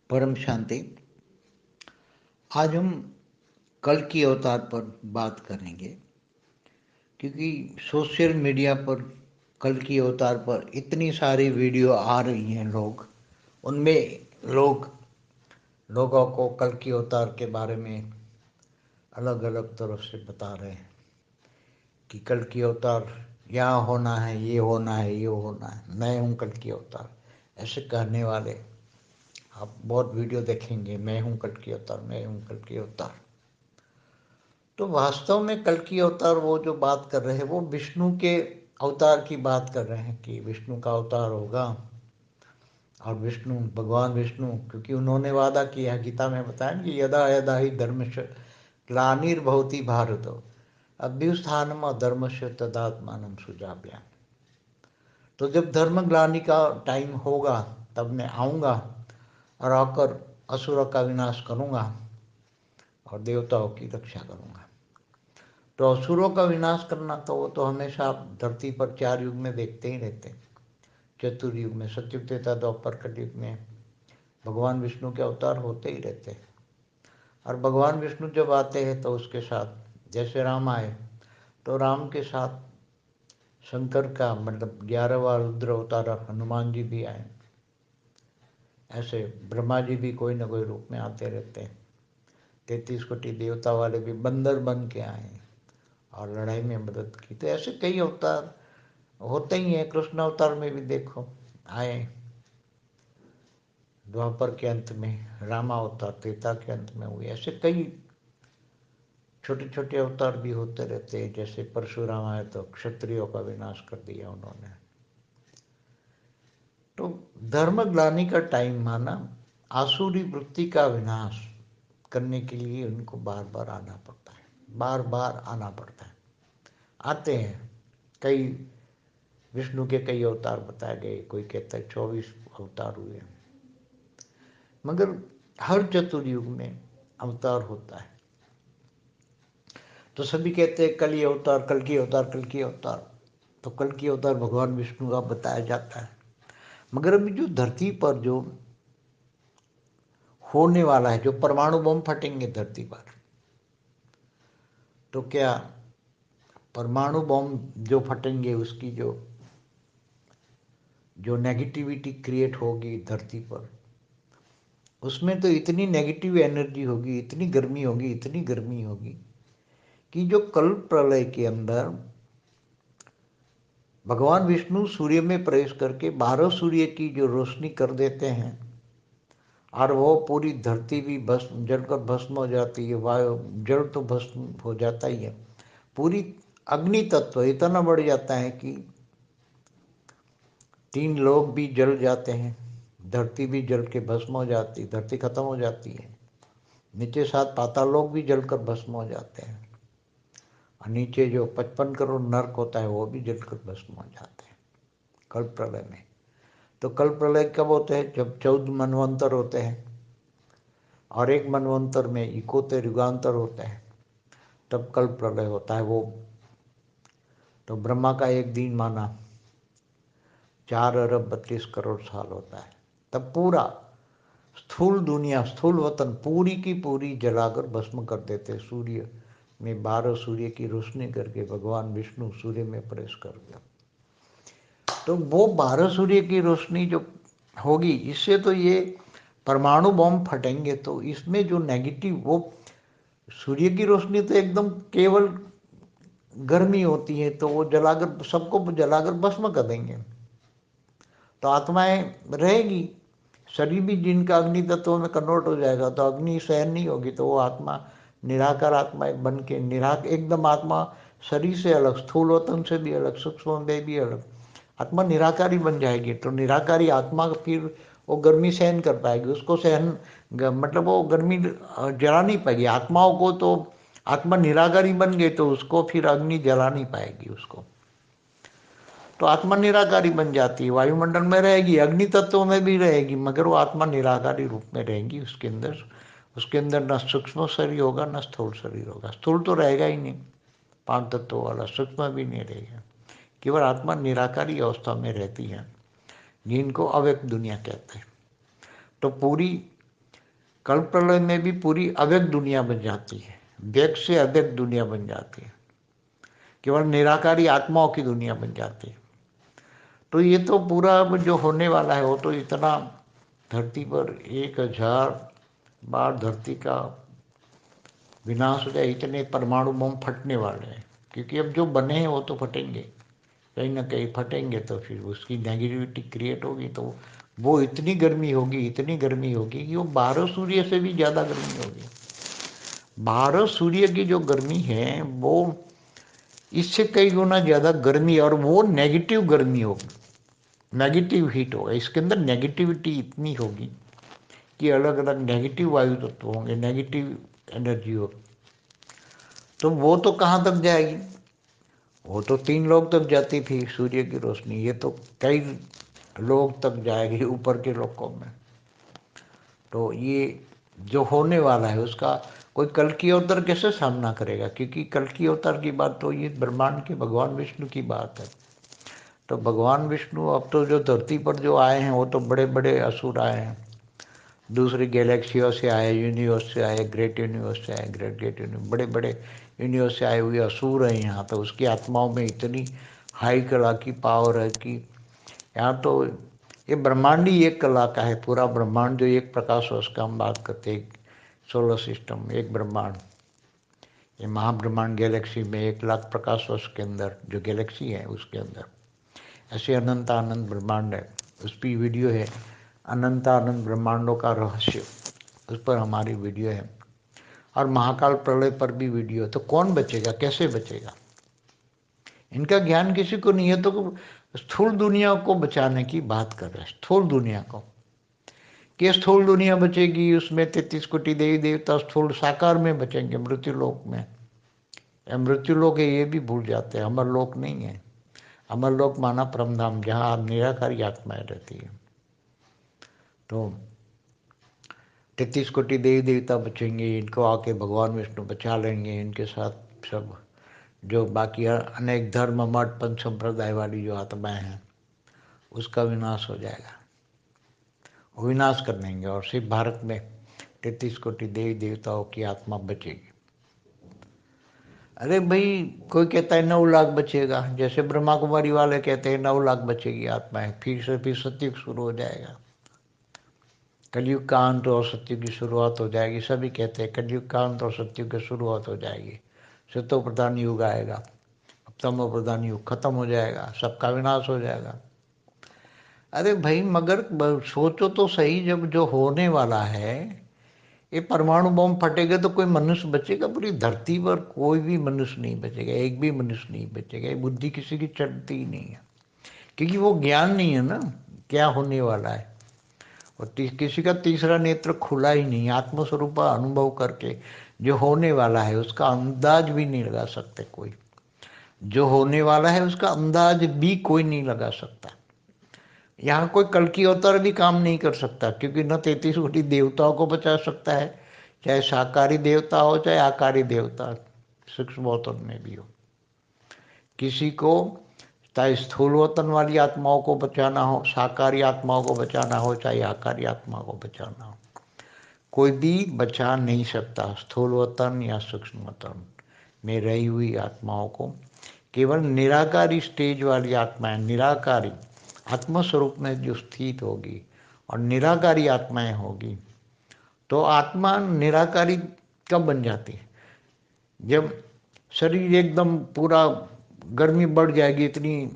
परम शांति। आज हम कल की अवतार पर बात करेंगे, क्योंकि सोशल मीडिया पर कल की अवतार पर इतनी सारी वीडियो आ रही हैं। उनमें लोगों को कल की अवतार के बारे में अलग अलग तरफ से बता रहे हैं कि कल की अवतार यहाँ होना है, ये होना है, ये होना है, मैं हूँ कल की अवतार। ऐसे कहने वाले आप बहुत वीडियो देखेंगे, मैं हूँ कल की अवतार, मैं हूँ कल की अवतार। तो वास्तव में कल की अवतार वो जो बात कर रहे हैं वो विष्णु के अवतार की बात कर रहे हैं कि विष्णु का अवतार होगा। और विष्णु, भगवान विष्णु, क्योंकि उन्होंने वादा किया है, गीता में बताया कि यदा यदा ही धर्मस्य ग्लानिर्भवति भारत अभ्युत्थानम् अधर्मस्य तदात्मानं सृजाम्यहम्। तो जब धर्म ग्लानि का टाइम होगा तब मैं आऊँगा और आकर असुरों का विनाश करूँगा और देवताओं की रक्षा करूँगा। तो असुरों का विनाश करना तो वो तो हमेशा आप धरती पर 4 युग में देखते ही रहते हैं। चतुर्युग में, सतयुग, त्रेता, द्वापर, कलयुग में भगवान विष्णु के अवतार होते ही रहते हैं। और भगवान विष्णु जब आते हैं तो उसके साथ, जैसे राम आए तो राम के साथ शंकर का मतलब 11वां रुद्र अवतार हनुमान जी भी आए। ऐसे ब्रह्मा जी भी कोई ना कोई रूप में आते रहते हैं। 33 कोटि देवता वाले भी बंदर बन के आए और लड़ाई में मदद की। तो ऐसे कई अवतार होते ही हैं। कृष्ण अवतार में भी देखो आए, द्वापर के अंत में रामा अवतार, त्रेता के अंत में हुए। ऐसे कई छोटे छोटे अवतार भी होते रहते हैं। जैसे परशुराम आए तो क्षत्रियों का विनाश कर दिया उन्होंने। तो धर्म ग्लानि का टाइम माना आसुरी वृत्ति का विनाश करने के लिए उनको बार बार आना पड़ता है, बार बार आना पड़ता है। आते हैं कई, विष्णु के कई अवतार बताए गए। कोई कहता है 24 अवतार हुए, मगर हर चतुर्युग में अवतार होता है। तो सभी कहते हैं कल की अवतार, कल की अवतार, कल की अवतार। तो कल की अवतार भगवान विष्णु का बताया जाता है। मगर अभी जो धरती पर जो होने वाला है, जो परमाणु बम फटेंगे धरती पर, तो क्या परमाणु बम जो फटेंगे उसकी जो नेगेटिविटी क्रिएट होगी धरती पर, उसमें तो इतनी नेगेटिव एनर्जी होगी, इतनी गर्मी होगी, इतनी गर्मी होगी कि जो कल प्रलय के अंदर भगवान विष्णु सूर्य में प्रवेश करके 12 सूर्य की जो रोशनी कर देते हैं और वो पूरी धरती भी भस्म, जलकर भस्म हो जाती है। वायु, जल तो भस्म हो जाता ही है, पूरी अग्नि तत्व इतना बढ़ जाता है कि 3 लोग भी जल जाते हैं, धरती भी जल के भस्म हो जाती, धरती खत्म हो जाती है। नीचे 7 पाताल लोग भी जलकर भस्म हो जाते हैं और नीचे जो 55 करोड़ नरक होता है वो भी जलकर भस्म हो जाते हैं कल प्रलय में। तो कल प्रलय कब होते हैं? जब 14 मनवंतर होते हैं और एक मनवंतर में 71 युगांतर होते हैं, तब कल प्रलय होता है वो। तो ब्रह्मा का एक दिन माना 4 अरब 32 करोड़ साल होता है। तब पूरा स्थूल दुनिया, स्थूल वतन पूरी की पूरी जलाकर भस्म कर देते। सूर्य में 12 सूर्य की रोशनी करके भगवान विष्णु सूर्य में प्रवेश कर गया। तो वो 12 सूर्य की रोशनी जो होगी, इससे तो ये परमाणु बम फटेंगे तो इसमें जो नेगेटिव, वो सूर्य की रोशनी तो एकदम केवल गर्मी होती है, तो वो जलाकर सबको जलाकर भस्म कर देंगे। तो आत्माएं रहेगी, शरीर भी जिनका अग्नि तत्वों में कन्वर्ट हो जाएगा तो अग्नि सहन नहीं होगी, तो वो आत्मा निराकार आत्मा बन के एकदम आत्मा शरीर से अलग, स्थूल वतन से भी अलग, सूक्ष्म में भी अलग आत्मा निराकारी बन जाएगी। तो निराकारी आत्मा फिर वो गर्मी सहन कर पाएगी, उसको सहन मतलब वो गर्मी जला नहीं पाएगी आत्माओं को। तो आत्मा निराकारी बन गई तो उसको फिर अग्नि जला नहीं पाएगी उसको, तो आत्मा निराकारी बन जाती है। वायुमंडल में रहेगी, अग्नि तत्वों में भी रहेगी, मगर वो आत्मा निराकारी रूप में रहेगी। उसके अंदर न सूक्ष्म शरीर होगा न स्थूल शरीर होगा। स्थूल तो रहेगा ही नहीं 5 तत्वों वाला, सूक्ष्म भी नहीं रहेगा। केवल आत्मा निराकारी अवस्था में रहती है, जिनको अव्यक्त दुनिया कहते हैं। तो पूरी कल्प प्रलय में भी पूरी अव्यक्त दुनिया बन जाती है, व्यक्त से अव्यक्त दुनिया बन जाती है, केवल निराकारी आत्माओं की दुनिया बन जाती है। तो ये तो पूरा जो होने वाला है वो तो इतना धरती पर 1000 बार धरती का विनाश हो जाए, इतने परमाणु बम फटने वाले हैं। क्योंकि अब जो बने हैं वो तो फटेंगे, कहीं ना कहीं फटेंगे, तो फिर उसकी नेगेटिविटी क्रिएट होगी, तो वो इतनी गर्मी होगी, इतनी गर्मी होगी कि वो 12 सूर्य से भी ज़्यादा गर्मी होगी। 12 सूर्य की जो गर्मी है वो इससे कई गुना ज़्यादा गर्मी, और वो नेगेटिव गर्मी होगी, नेगेटिव हीट होगा। इसके अंदर नेगेटिविटी इतनी होगी कि अलग अलग नेगेटिव वायु तत्व होंगे, नेगेटिव एनर्जी होगी। तो वो तो कहाँ तक जाएगी? वो तो 3 लोग तक जाती थी सूर्य की रोशनी, ये तो कई लोग तक जाएगी ऊपर के लोकों में। तो ये जो होने वाला है उसका कोई कल की अवतार कैसे सामना करेगा? क्योंकि कल की अवतार की बात तो ये ब्रह्मांड के भगवान विष्णु की बात है। तो भगवान विष्णु अब तो जो धरती पर जो आए हैं वो तो बड़े बड़े असुर आए हैं, दूसरी गैलेक्सियों से आए, यूनिवर्स से आए, ग्रेट यूनिवर्स से आए, ग्रेट ग्रेट यूनिवर्स, बड़े बड़े यूनिवर्स से आए हुए असुर हैं यहाँ। तो उसकी आत्माओं में इतनी हाई कला की पावर है कि यहाँ तो ये ब्रह्मांड ही एक कला का है। पूरा ब्रह्मांड जो एक प्रकाश वर्ष का हम बात करते हैं, सोलर सिस्टम एक ब्रह्मांड, ये महाब्रह्मांड गैलेक्सी में 1,00,000 प्रकाश वर्ष के अंदर जो गैलेक्सी है उसके अंदर ऐसे अनंत अनंत ब्रह्मांड है। उस पर वीडियो है, अनंत अनंत ब्रह्मांडों का रहस्य, उस पर हमारी वीडियो है। और महाकाल प्रलय पर भी वीडियो है। तो कौन बचेगा, कैसे बचेगा? इनका ज्ञान किसी को नहीं है। तो स्थूल दुनिया को बचाने की बात कर रहे हैं, स्थूल दुनिया को, कि स्थूल दुनिया बचेगी, उसमें 33 कोटि देवी देवता स्थूल साकार में बचेंगे, मृत्यु लोक में। मृत्यु लोक है ये भी भूल जाते हैं, अमर लोक नहीं है। अमर लोक माना परमधाम, जहाँ निराकारी आत्माएं रहती है। तो 33 कोटि देवी देवता बचेंगे, इनको आके भगवान विष्णु बचा लेंगे। इनके साथ सब जो बाकी अनेक धर्म मठ पंच संप्रदाय वाली जो आत्माएं हैं उसका विनाश हो जाएगा, वो विनाश कर देंगे, और सिर्फ भारत में 33 कोटि देवी देवताओं की आत्मा बचेगी। अरे भाई, कोई कहता है 9 लाख बचेगा, जैसे ब्रह्मा कुमारी वाले कहते हैं 9 लाख बचेगी आत्माएं, फिर सतयुग शुरू हो जाएगा, कलयुग का अंत और सतयुग की शुरुआत हो जाएगी। सभी कहते हैं कलयुग का अंत और सतयुग की शुरुआत हो जाएगी, सतो प्रधान युग आएगा, तमो प्रधान युग खत्म हो जाएगा, सबका विनाश हो जाएगा। अरे भाई, मगर सोचो तो सही, जब जो होने वाला है, ये परमाणु बम फटेगा तो कोई मनुष्य बचेगा? पूरी धरती पर कोई भी मनुष्य नहीं बचेगा, एक भी मनुष्य नहीं बचेगा। ये बुद्धि किसी की चलती ही नहीं है, क्योंकि वो ज्ञान नहीं है ना क्या होने वाला है। और किसी का तीसरा नेत्र खुला ही नहीं, आत्मस्वरूप अनुभव करके जो होने वाला है उसका अंदाज भी नहीं लगा सकते कोई। जो होने वाला है उसका अंदाज भी कोई नहीं लगा सकता। यहाँ कोई कल की अवतार भी काम नहीं कर सकता, क्योंकि न 33 कोटि देवताओं को बचा सकता है, चाहे साकारी देवता हो चाहे आकारी देवता, सूक्ष्म अवतार में भी हो। किसी को चाहे स्थूल वतन वाली आत्माओं को बचाना हो, साकारी आत्माओं को बचाना हो, चाहे आकारी आत्मा को बचाना हो, कोई भी बचा नहीं सकता स्थूल वतन या सूक्ष्म वतन में रही हुई आत्माओं को। केवल निराकारी स्टेज वाली आत्माएं, निराकारी आत्मस्वरूप में जो स्थित होगी और निराकारी आत्माएं होगी, तो आत्मा निराकारी कब बन जाती है? जब शरीर एकदम पूरा गर्मी बढ़ जाएगी, इतनी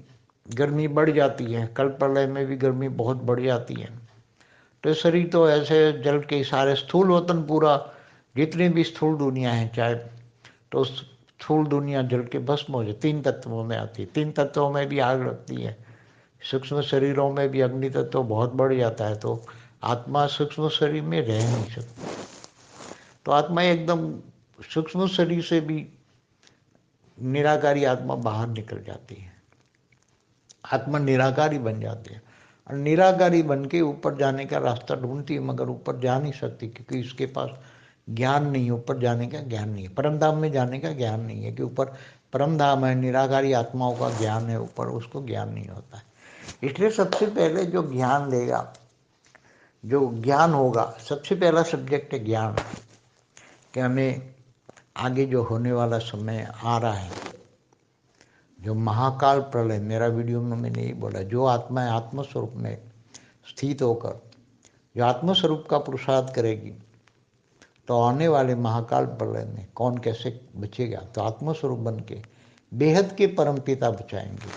गर्मी बढ़ जाती है, कल प्रलय में भी गर्मी बहुत बढ़ जाती है। तो शरीर तो ऐसे जल के सारे स्थूल वतन पूरा, जितनी भी स्थूल दुनिया है, चाहे तो स्थूल दुनिया जल के भस्म हो जाए। 3 तत्वों में आती है, 3 तत्वों में भी आग लगती है, सूक्ष्म शरीरों में भी अग्नि तत्व बहुत बढ़ जाता है, तो आत्मा सूक्ष्म शरीर में रह नहीं सकती। तो आत्मा एकदम सूक्ष्म शरीर से भी निराकारी आत्मा बाहर निकल जाती है, आत्मा निराकारी बन जाती है, और निराकारी बन के ऊपर जाने का रास्ता ढूंढती है, मगर ऊपर जा नहीं सकती, क्योंकि इसके पास ज्ञान नहीं है, ऊपर जाने का ज्ञान नहीं है, परम धाम में जाने का ज्ञान नहीं है, कि ऊपर परम धाम है, निराकारी आत्माओं का ज्ञान है, ऊपर उसको ज्ञान नहीं होता है। इसलिए सबसे पहले जो ज्ञान लेगा, जो ज्ञान होगा, सबसे पहला सब्जेक्ट है ज्ञान, कि हमें आगे जो होने वाला समय आ रहा है, जो महाकाल प्रलय, मेरा वीडियो में मैंने यही बोला, जो आत्मा आत्मस्वरूप में स्थित होकर जो आत्मस्वरूप का पुरुषार्थ करेगी, तो आने वाले महाकाल प्रलय में कौन कैसे बचेगा, तो आत्मस्वरूप बन के बेहद के परमपिता बचाएंगे।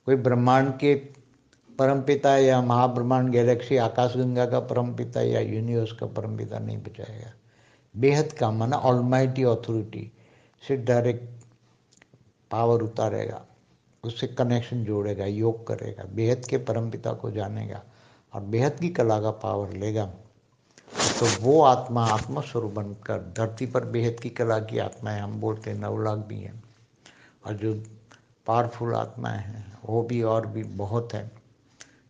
कोई ब्रह्मांड के परमपिता या महाब्रह्मांड गैलेक्सी आकाशगंगा का परमपिता या यूनिवर्स का परमपिता नहीं बचाएगा। बेहद का माना ऑलमाइटी अथॉरिटी से डायरेक्ट पावर उतारेगा, उससे कनेक्शन जोड़ेगा, योग करेगा, बेहद के परमपिता को जानेगा और बेहद की कला का पावर लेगा, तो वो आत्मा आत्मस्वरूप बनकर धरती पर बेहद की कला की आत्माएं, हम बोलते हैं 9 लाख भी हैं, और जो पावरफुल आत्माएं हैं वो भी और भी बहुत हैं,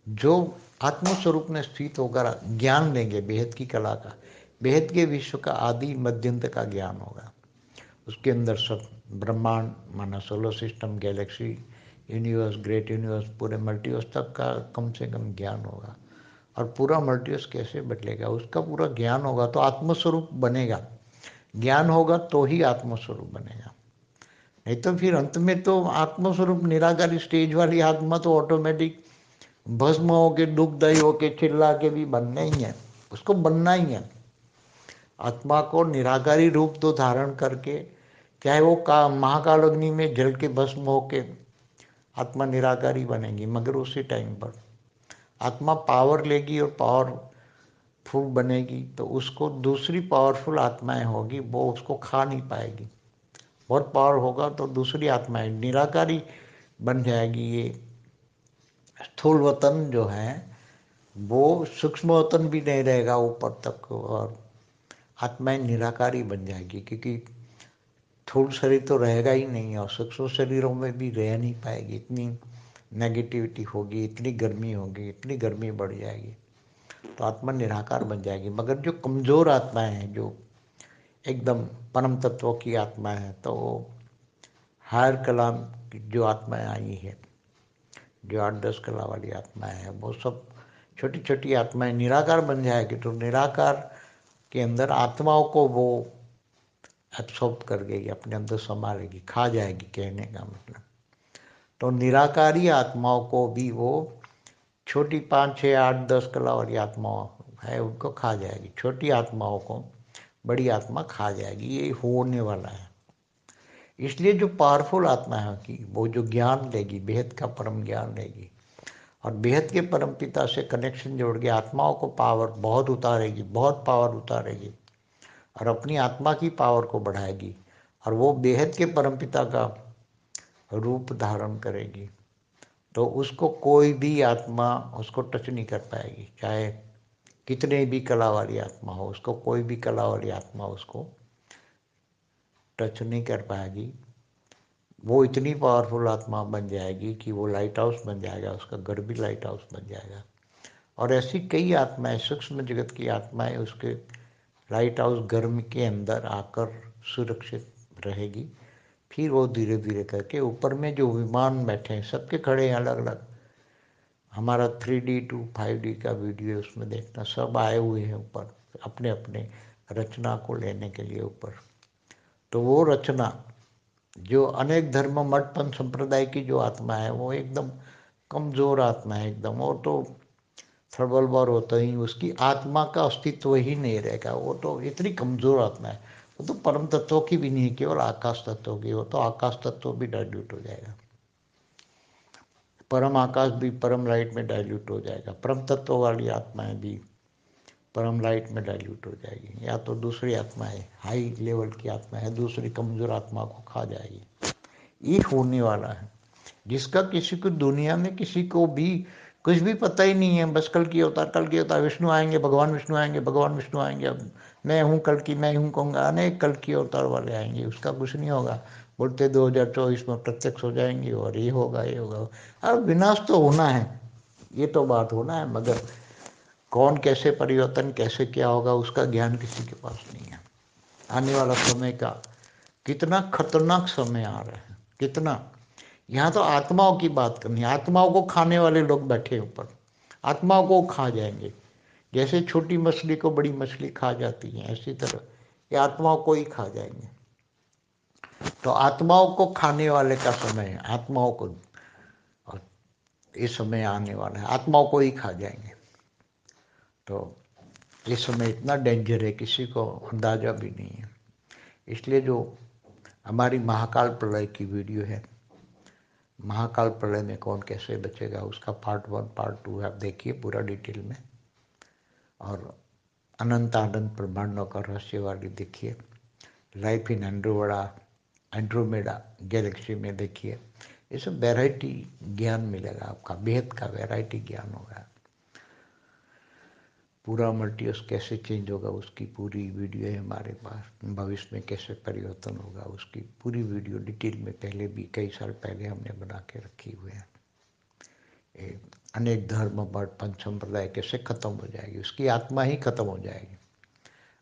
जो आत्मस्वरूप में स्थित होकर ज्ञान लेंगे बेहद की कला का, बेहद के विश्व का आदि मध्यंत का ज्ञान होगा। उसके अंदर सब ब्रह्मांड माना solar system, Galaxy, universe, great universe, पूरे मल्टीवर्स तक का कम से कम ज्ञान होगा। और पूरा मल्टीवर्स कैसे बदलेगा, उसका पूरा ज्ञान होगा तो आत्मस्वरूप बनेगा। ज्ञान होगा तो ही आत्मस्वरूप बनेगा, नहीं तो फिर अंत में तो आत्मस्वरूप निराकारी स्टेज वाली आत्मा तो ऑटोमेटिक भस्म होके, दुखदायी होके, चिल्ला के भी बनना ही है, उसको बनना ही है। आत्मा को निराकारी रूप तो धारण करके, चाहे वो महाकाल अग्नि में जल के भस्म होके आत्मा निराकारी बनेगी, मगर उसी टाइम पर आत्मा पावर लेगी और पावरफुल बनेगी, तो उसको दूसरी पावरफुल आत्माएं होगी, वो उसको खा नहीं पाएगी। बहुत पावर होगा तो दूसरी आत्माएं निराकारी बन जाएगी। ये स्थूल वतन जो है वो सूक्ष्म वतन भी नहीं रहेगा ऊपर तक, और आत्माएं निराकारी बन जाएगी, क्योंकि स्थूल शरीर तो रहेगा ही नहीं और सूक्ष्म शरीरों में भी रह नहीं पाएगी। इतनी नेगेटिविटी होगी, इतनी गर्मी होगी, इतनी गर्मी बढ़ जाएगी, तो आत्मा निराकार बन जाएगी। मगर जो कमज़ोर आत्माएं हैं, जो एकदम परम तत्वों की आत्मा है, तो हायर कलाम की जो आत्माएं आई है, जो 8-10 कला वाली आत्माएं हैं, वो सब छोटी छोटी आत्माएं निराकार बन जाएगी, तो निराकार के अंदर आत्माओं को वो एब्सॉर्ब कर गई, अपने अंदर समा लेगी, खा जाएगी, कहने का मतलब। तो निराकारी आत्माओं को भी वो छोटी 5, 6, 8, 10 कला वाली आत्माओं है उनको खा जाएगी, छोटी आत्माओं को बड़ी आत्मा खा जाएगी। ये होने वाला है। इसलिए जो पावरफुल आत्मा है कि वो जो ज्ञान लेगी, बेहद का परम ज्ञान लेगी और बेहद के परम पिता से कनेक्शन जोड़ के आत्माओं को पावर बहुत उतारेगी, बहुत पावर उतारेगी और अपनी आत्मा की पावर को बढ़ाएगी, और वो बेहद के परमपिता का रूप धारण करेगी, तो उसको कोई भी आत्मा उसको टच नहीं कर पाएगी, चाहे कितने भी कला वाली आत्मा हो, उसको कोई भी कला वाली आत्मा उसको टच नहीं कर पाएगी। वो इतनी पावरफुल आत्मा बन जाएगी कि वो लाइट हाउस बन जाएगा, उसका घर भी लाइट हाउस बन जाएगा। और ऐसी कई आत्माएं, सूक्ष्म जगत की आत्माएं उसके लाइट हाउस गर्म के अंदर आकर सुरक्षित रहेगी। फिर वो धीरे धीरे करके ऊपर में जो विमान बैठे हैं, सबके खड़े हैं अलग अलग, हमारा 3D to 5D का वीडियो उसमें देखना, सब आए हुए हैं ऊपर अपने अपने रचना को लेने के लिए ऊपर। तो वो रचना जो अनेक धर्म मठपंथ संप्रदाय की जो आत्मा है, वो एकदम कमजोर आत्मा है एकदम, और तो थर्बलबार होता ही, उसकी आत्मा का अस्तित्व ही नहीं रहेगा, वो तो इतनी कमजोर आत्मा है। वो तो परम तत्वों की भी नहीं, केवल आकाश तत्व की, वो तो आकाश तत्व भी डाइल्यूट हो जाएगा, परम आकाश भी परम लाइट में डाइल्यूट हो जाएगा, परम तत्व वाली आत्माएं भी परम लाइट में डाइल्यूट हो जाएगी, या तो दूसरी आत्माएं हाई लेवल की आत्मा है दूसरी कमजोर आत्मा को खा जाएगी। ये होने वाला है, जिसका किसी को दुनिया में किसी को भी कुछ भी पता ही नहीं है। बस कल की अवतार, कल की अवतार, विष्णु आएंगे, भगवान विष्णु आएंगे, भगवान विष्णु आएंगे, अब मैं हूँ कल की, मैं हूँ कहूँगा, अनेक कल की अवतार वाले आएंगे, उसका कुछ नहीं होगा। बोलते 2024 में प्रत्यक्ष हो जाएंगे और ये होगा ये होगा। अब विनाश तो होना है, ये तो बात होना है, मगर कौन कैसे परिवर्तन कैसे क्या होगा उसका ज्ञान किसी के पास नहीं है। आने वाला समय का कितना खतरनाक समय आ रहा है, कितना। यहाँ तो आत्माओं की बात करनी है, आत्माओं को खाने वाले लोग बैठे ऊपर, आत्माओं को खा जाएंगे। जैसे छोटी मछली को बड़ी मछली खा जाती है, ऐसी तरह ये आत्माओं को ही खा जाएंगे। तो आत्माओं को खाने वाले का समय है, आत्माओं को, और ये समय आने वाला है, आत्माओं को ही खा जाएंगे। तो इस समय इतना डेंजर है, किसी को अंदाजा भी नहीं है। इसलिए जो हमारी महाकाल प्रलय की वीडियो है, महाकाल प्रलय में कौन कैसे बचेगा, उसका पार्ट 1 पार्ट 2 आप देखिए पूरा डिटेल में, और अनंत आनंद ब्रह्मांडों का रहस्य वाली देखिए, लाइफ इन एंड्रोमेडा गैलेक्सी में देखिए। ये सब वैरायटी ज्ञान मिलेगा आपका, बेहद का वैरायटी ज्ञान होगा। पूरा मल्टीवर्स कैसे चेंज होगा उसकी पूरी वीडियो है हमारे पास, भविष्य में कैसे परिवर्तन होगा उसकी पूरी वीडियो डिटेल में पहले भी कई साल पहले हमने बना के रखी हुई है। अनेक धर्म मठ पंच संप्रदाय कैसे खत्म हो जाएगी, उसकी आत्मा ही खत्म हो जाएगी।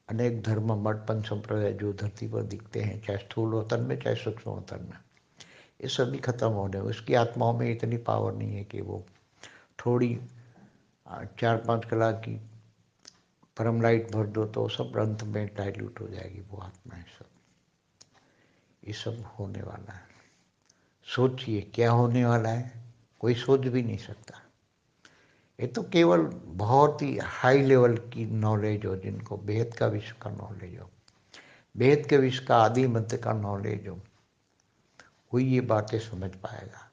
अनेक धर्म मठ पंच संप्रदाय जो धरती पर दिखते हैं, चाहे स्थूल वतन में चाहे सूक्ष्म वतन में, ये सभी खत्म होने, उसकी आत्माओं में इतनी पावर नहीं है कि वो थोड़ी 4-5 कलाक की परम लाइट भर दो तो सब अंत में डाइल्यूट हो जाएगी वो आत्मा। ये सब होने वाला है। सोचिए क्या होने वाला है, कोई सोच भी नहीं सकता। ये तो केवल बहुत ही हाई लेवल की नॉलेज हो, जिनको बेहद का विश्व का नॉलेज हो, बेहद के विश्व का आदि मध्य का नॉलेज हो, कोई ये बातें समझ पाएगा।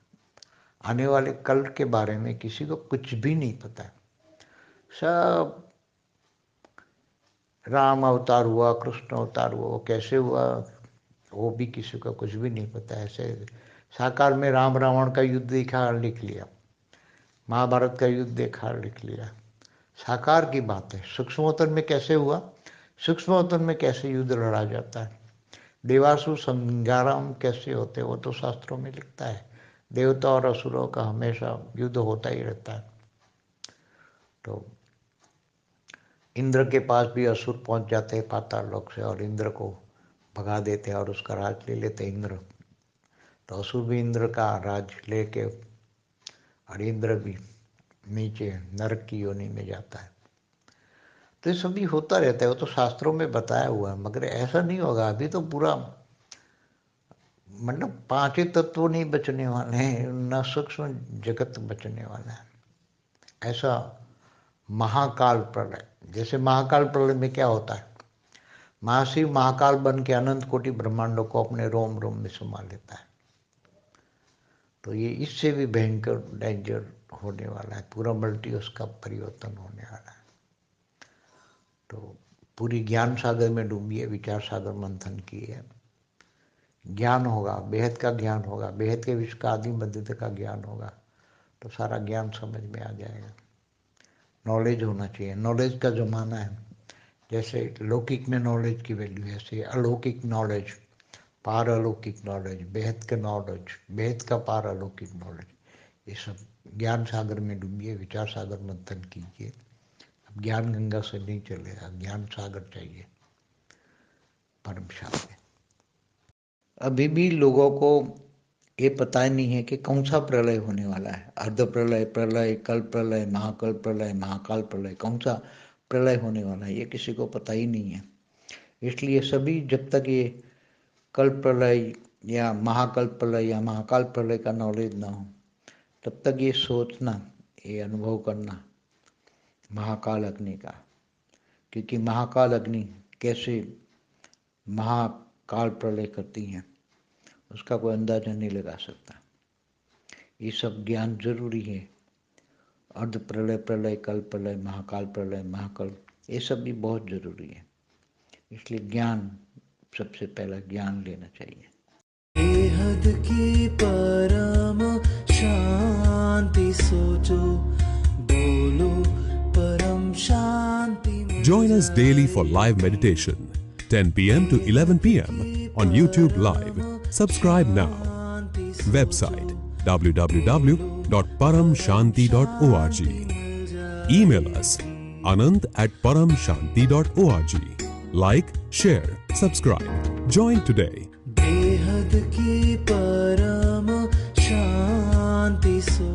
आने वाले कल के बारे में किसी को कुछ भी नहीं पता। सब राम अवतार हुआ, कृष्ण अवतार हुआ, वो कैसे हुआ वो भी किसी को कुछ भी नहीं पता। ऐसे साकार में राम रावण का युद्ध देखा लिख लिया, महाभारत का युद्ध देखा लिख लिया, साकार की बात है। सूक्ष्मोत्तर में कैसे हुआ, सूक्ष्मोत्तर में कैसे युद्ध लड़ा जाता है, देवासुर संग्राम कैसे होते, वो तो शास्त्रों में लिखता है। देवता और असुरों का हमेशा युद्ध होता ही रहता है। तो इंद्र के पास भी असुर पहुंच जाते हैं पाताल लोक से, और इंद्र को भगा देते हैं और उसका राज ले लेते इंद्र। तो असुर भी इंद्र का राज लेके, और इंद्र भी नीचे नरक की योनि में जाता है। तो ये सभी होता रहता है, वो तो शास्त्रों में बताया हुआ है। मगर ऐसा नहीं होगा, अभी तो पूरा मतलब 5 तत्व नहीं बचने वाले हैं, न सूक्ष्म जगत बचने वाला है। ऐसा महाकाल प्रलय, जैसे महाकाल प्रलय में क्या होता है, महाशिव महाकाल बन के अनंत कोटि ब्रह्मांडों को अपने रोम रोम में समा लेता है। तो ये इससे भी भयंकर डेंजर होने वाला है, पूरा मल्टीवर्स का परिवर्तन होने वाला है। तो पूरी ज्ञान सागर में डूबिए, विचार सागर मंथन किए, ज्ञान होगा, बेहद का ज्ञान होगा, बेहद के विश्व का आदि मध्य का ज्ञान होगा, तो सारा ज्ञान समझ में आ जाएगा। नॉलेज होना चाहिए, नॉलेज का जमाना है। जैसे लौकिक में नॉलेज की वैल्यू है, ऐसे अलौकिक नॉलेज, पार अलौकिक नॉलेज, बेहद का नॉलेज, बेहद का पार अलौकिक नॉलेज, ये सब ज्ञान सागर में डूबिए, विचार सागर मंथन कीजिए। अब ज्ञान गंगा से नहीं चलेगा, ज्ञान सागर चाहिए, परम शांति। अभी भी लोगों को ये पता ही नहीं है कि कौन सा प्रलय होने वाला है, अर्ध प्रलय, प्रलय, कल प्रलय, महाकल प्रलय, महाकाल प्रलय, कौन सा प्रलय होने वाला है, ये किसी को पता ही नहीं है। इसलिए सभी जब तक ये कल प्रलय या महाकल प्रलय या महाकाल प्रलय का नॉलेज ना हो, तब तक ये सोचना, ये अनुभव करना महाकाल अग्नि का, क्योंकि महाकाल अग्नि कैसे महाकाल प्रलय करती हैं उसका कोई अंदाजा नहीं लगा सकता। ये सब ज्ञान जरूरी है। अर्ध प्रलय, प्रलय, कल प्रलय, महाकाल प्रलय, महाकल, ये सब भी बहुत जरूरी है। इसलिए ज्ञान, सबसे पहला ज्ञान लेना चाहिए। बेहद की परम शांति सोचो, बोलो परम शांति। Join us daily for live meditation, 10 p.m. to 11 p.m. on YouTube Live. Subscribe now. Website www.paramshanti.org. Email us anand@paramshanti.org. Like, share, subscribe. Join today. बेहद की परम शांति सो